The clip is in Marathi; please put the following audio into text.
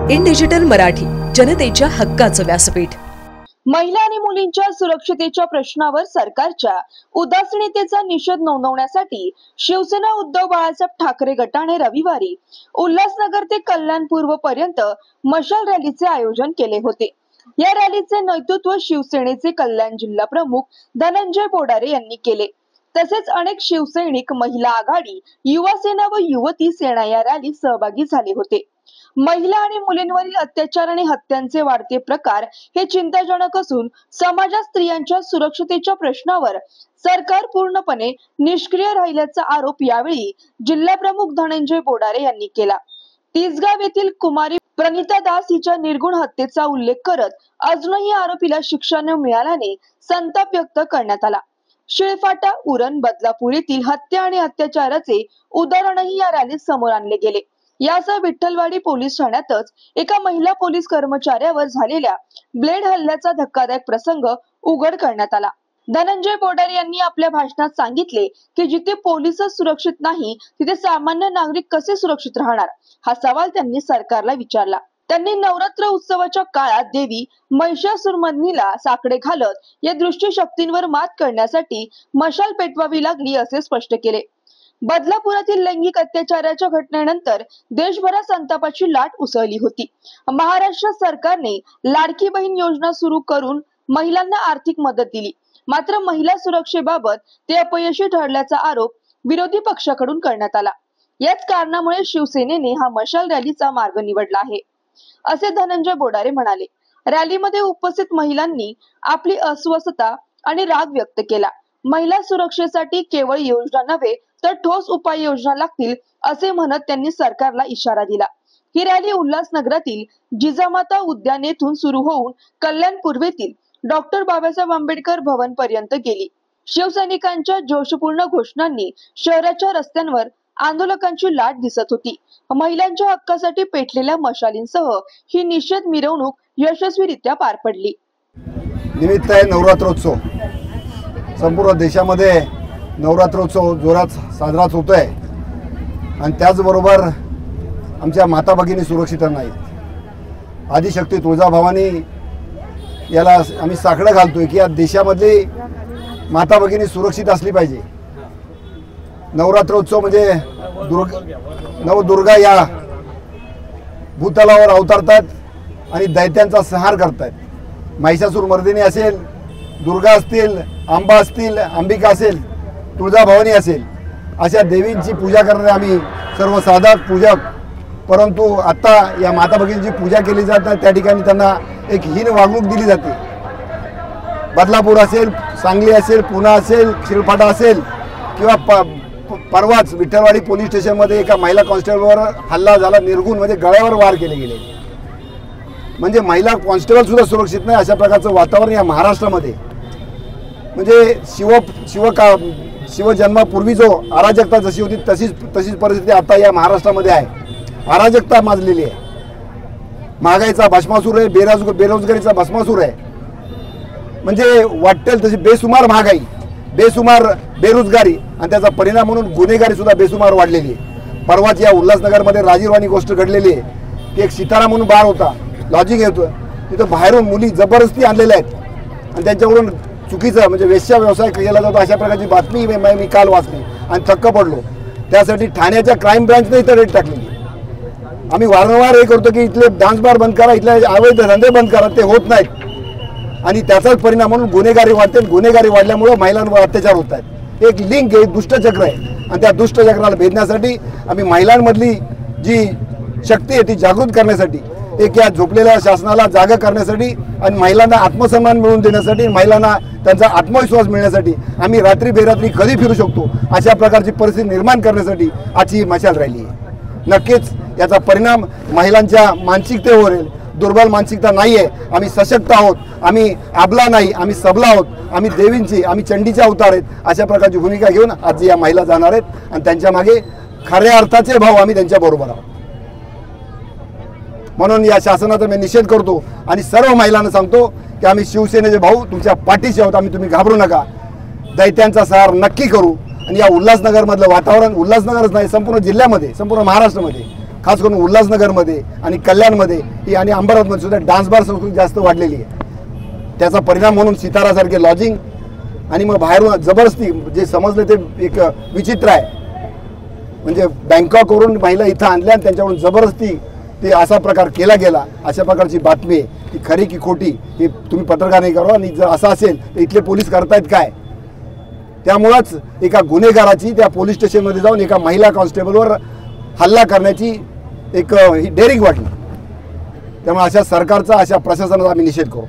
इन डिजिटल मराठी, जनतेच्या हक्काचं व्यासपीठ। महिला आणि मुलींच्या सुरक्षतेच्या प्रश्नावर सरकारच्या उदासीनतेचा निषेध नोंदवण्यासाठी शिवसेना उद्धव बाळासाहेब ठाकरे गटाने रविवारी उल्हासनगर ते कल्याण पूर्व पर्यंत मशाल रॅलीचे आयोजन केले होते। या रॅलीचे नेतृत्व शिवसेनेचे कल्याण जिल्हा प्रमुख धनंजय बोडारे यांनी केले। तसेच अनेक शिवसैनिक, महिला आघाडी, युवा सेना व युवती सेना या रॅलीत सहभागी झाले होते। महिला आणि मुलींवरील अत्याचार आणि हत्यांचे वाढते प्रकार हे चिंताजनक असून समाजात स्त्रियांच्या सुरक्षतेच्या प्रश्नावर सरकार पूर्णपणे निष्क्रिय राहिल्याचा आरोप यावेळी जिल्हा प्रमुख धनंजय बोडारे यांनी केला। तिसगाव येथील कुमारी प्रणिता दास हिच्या निर्गुण हत्येचा उल्लेख करत अजूनही आरोपीला शिक्षा न मिळाल्याने संताप व्यक्त करण्यात आला। शिळफाटा, उरण, बदलापूर येथील हत्या आणि अत्याचाराचे उदाहरणही या रॅलीत समोर आणले गेले। यासह विठ्ठलवाडी पोलीस ठाण्यातच एका महिला पोलीस कर्मचाऱ्यावर झालेल्या ब्लेड हल्ल्याचा धक्कादायक प्रसंग उघड करण्यात आला। धनंजय बोडारे यांनी आपल्या भाषणात सांगितले की जिथे पोलीसच सुरक्षित नाही तिथे सामान्य नागरिक कसे सुरक्षित राहणार, हा सवाल त्यांनी सरकारला विचारला। त्यांनी नवरात्र उत्सवाच्या काळात देवी महिषासुरमर्दिनीला साकडे घालत या दृष्टी शक्तींवर मात करण्यासाठी मशाल पेटवावी लागली असे स्पष्ट केले। बदलापुरातील लैंगिक अत्याचाराच्या घटनेनंतर देशभरात संतापाची लाट उसळली होती। महाराष्ट्र सरकारने लाडकी बहीण योजना सुरू करून महिलांना आर्थिक मदत दिली, मात्र महिला सुरक्षेबाबत ते अपयशी ठरल्याचा आरोप विरोधी पक्षाकडून करण्यात आला। याच कारणामुळे शिवसेनेने हा मशाल रॅलीचा मार्ग निवडला आहे, असे धनंजय बोडारे म्हणाले। रॅलीमध्ये उपस्थित महिलांनी आपली अस्वस्थता आणि राग व्यक्त केला। महिला सुरक्षेसाठी केवळ योजना नव्हे तर ठोस उपाययोजना लागतील असे म्हणत त्यांनी सरकारला इशारा दिला। ही रॅली उल्हासनगरातील जिजामाता उद्यान येथून सुरू होऊन कल्याण पूर्वेतील डॉक्टर बाबासाहेब आंबेडकर भवन पर्यंत गेली। शिवसैनिकांच्या जोशपूर्ण घोषणांनी शहराच्या रस्त्यांवर आंदोलकांची लाट दिसत होती। महिलांच्या हक्कासाठी पेटलेल्या मशालींसह ही निषेध मिरवणूक यशस्वीरित्या पार पडली। निमित्त आहे नवरात्रोत्सव। संपूर्ण देशामध्ये नवरात्रोत्सव जोरात साजरा होतोय आणि त्याचबरोबर आमच्या माता भगिनी सुरक्षित नाहीत। आदिशक्ती तुळजाभवानी याला आम्ही साकडं घालतोय की या देशामधली माता भगिनी सुरक्षित असली पाहिजे। नवरात्रोत्सव म्हणजे नवदुर्गा या भूतलावर अवतरतात आणि दैत्यांचा संहार करतात। महिषासुरमर्दिनी असेल, दुर्गा असतील, अंबा असतील, अंबिका असेल, तुळजाभवानी असेल, अशा देवींची पूजा करणारे आम्ही सर्व साधक पूजक, परंतु आता या माता भगिनींची पूजा केली जाते त्या ठिकाणी त्यांना एक हीन वागणूक दिली जाते। बदलापूर असेल, सांगली असेल, पुणे असेल, शिळफाटा असेल किंवा परवाच विठ्ठलवाडी पोलीस स्टेशनमध्ये एका महिला कॉन्स्टेबलवर हल्ला झाला, निर्गुण म्हणजे गळ्यावर वार केले गेले। म्हणजे महिला कॉन्स्टेबल सुद्धा सुरक्षित नाही अशा प्रकारचं वातावरण या महाराष्ट्रामध्ये। म्हणजे शिवजन्मापूर्वी जो अराजकता जशी होती तशीच परिस्थिती आता या महाराष्ट्रामध्ये आहे। अराजकता माजलेली आहे, महागाईचा भस्मासूर आहे, बेरोजगारीचा भस्मासूर आहे। म्हणजे वाटेल तशी बेसुमार महागाई, बेसुमार बेरोजगारी आणि त्याचा परिणाम म्हणून गुन्हेगारी सुद्धा बेसुमार वाढलेली आहे। परवाच या उल्हासनगरमध्ये राजीरवाणी गोष्ट घडलेली आहे की एक सीताराम म्हणून बार होता, लॉजिंग येतो, तिथं बाहेरून मुली जबरदस्ती आणलेल्या आहेत आणि त्यांच्याकडून चुकीचं म्हणजे वेश्या व्यवसाय केला जातो अशा प्रकारची बातमी मी काल वाचली आणि थक्क पडलो। त्यासाठी ठाण्याच्या क्राईम ब्रांचने इथं रेड टाकलेली। आम्ही वारंवार हे करतो की इथले डान्स बार बंद करा, इथले अवैध धंदे बंद करा, ते होत नाहीत आणि त्याचाच परिणाम म्हणून गुन्हेगारी वाढते। गुन्हेगारी वाढल्यामुळे महिलांवर अत्याचार होत आहेत। एक लिंक आहे, दुष्टचक्र आहे आणि त्या दुष्टचक्राला भेदण्यासाठी आम्ही महिलांमधली जी शक्ती आहे ती जागृत करण्यासाठी, एक या झोपलेल्या शासनाला जागा करण्यासाठी आणि महिलांना आत्मसन्मान मिळवून देण्यासाठी, महिलांना त्यांचा आत्मविश्वास मिळण्यासाठी आम्ही रात्री बेरात्री कधी फिरू शकतो अशा प्रकारची परिस्थिती निर्माण करण्यासाठी आजची ही मशाल रॅली आहे। नक्कीच याचा परिणाम महिलांच्या मानसिकतेवर होईल। दुर्बल मानसिकता नाही आहे, आम्ही सशक्त आहोत, आम्ही आबला नाही, आम्ही सबला आहोत, आम्ही देवींची, आम्ही चंडीचे अवतार आहेत अशा प्रकारची भूमिका घेऊन आज या महिला जाणार आहेत आणि त्यांच्या मागे खऱ्या अर्थाचे भाव आम्ही त्यांच्या बरोबर आहोत। म्हणून या शासनाचा मी निषेध करतो आणि सर्व महिलांना सांगतो की आम्ही शिवसेनेचे भाऊ तुमच्या पाठीशी आहोत, तुम्ही घाबरू नका। दैत्यांचा संहार नक्की करू आणि या उल्हासनगरमधलं वातावरण, उल्हासनगरच नाही संपूर्ण जिल्ह्यामध्ये, संपूर्ण महाराष्ट्रामध्ये खास करून उल्हासनगरमध्ये आणि कल्याणमध्ये ही आणि अंबरनाथमध्ये सुद्धा डान्स बार संस्कृती जास्त वाढलेली आहे. त्याचा परिणाम म्हणून सितारासारखे लॉजिंग आणि मग बाहेरून जबरदस्ती जे समजले ते एक विचित्र आहे. म्हणजे बँकॉकवरून महिला इथं आणल्या आणि त्यांच्याकडून जबरदस्ती ते असा प्रकार केला गेला. अशा प्रकारची बातमी आहे ती खरी की खोटी हे तुम्ही पत्रकारांनी करावं. आणि जर असं असेल तर इथले पोलीस करतायत काय. त्यामुळंच एका गुन्हेगाराची त्या पोलीस स्टेशनमध्ये जाऊन एका महिला कॉन्स्टेबलवर हल्ला करण्याची एक डेअरिंग वाटली. त्यामुळे अशा सरकारचा अशा प्रशासनाचा आम्ही निषेध करू.